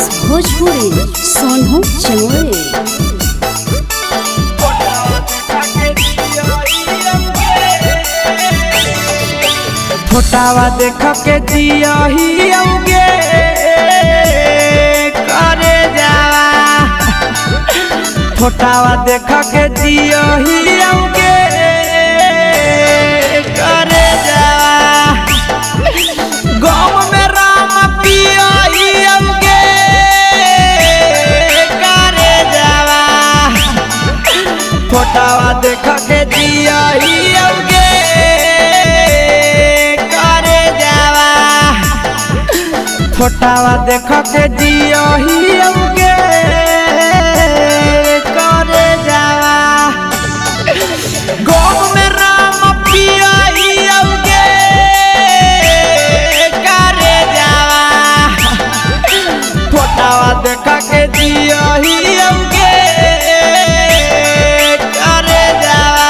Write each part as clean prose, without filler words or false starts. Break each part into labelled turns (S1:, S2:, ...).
S1: भोजपुरी सोनू चमोरे।
S2: फोटावा देख के जियहियौगे करे जावा। फोटावा देख के जियहियौगे करे जावा। गाँव में राम पियहियौगे करे जावा। फोटावा देख के जियहियौगे फोटावा देख के जियहियौगे करे जावा। गाँव में राम पियहियौगे करे जावा। फोटावा देख के जियहियौगे करे जावा।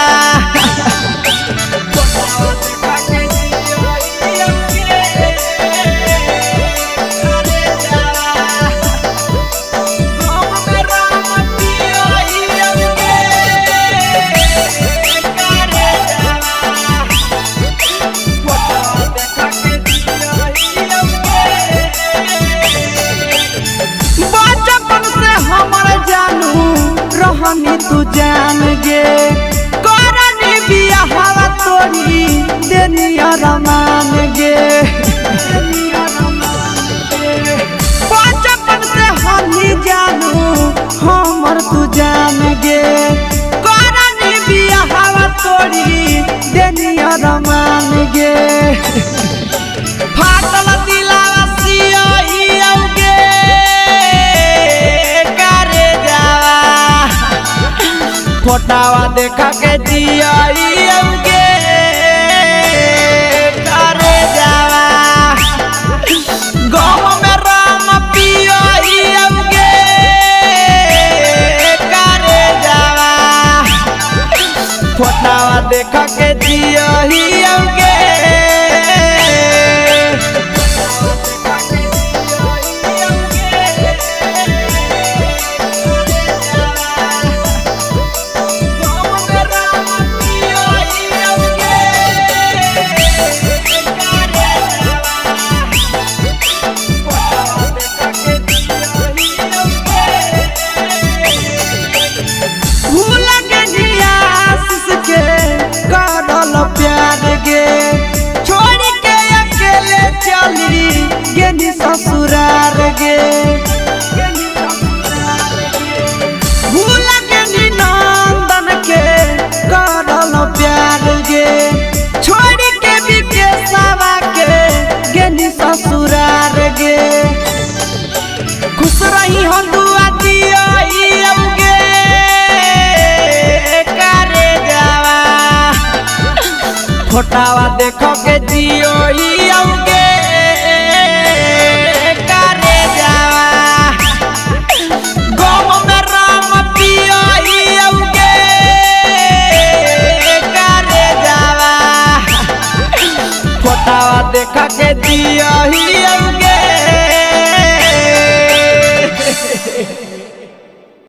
S2: रहनी तू जान गे करनी बियाहवा तोरी देनिया रमान गे। बचपन से हमी जानू हमर तू जान गे करनी बियाहवा तोरी देनिया रमान गे। फाटल दिलावा सियहियौगे करे जावा। फोटावा देख के जियहियौगे करे जावा। गाँव में राम पियहियौगे करे जावा। फोटावा देख के जियहियौगे ससुरार गे। भूल के नंदन के करल प्यार गे छोड़ के विकेशवा के गेनी ससुरार गे। खुश रही हम दुआ दियहियौगे करे जावा। फोटावा देख के जियहियौगे देख के जियहियौगे।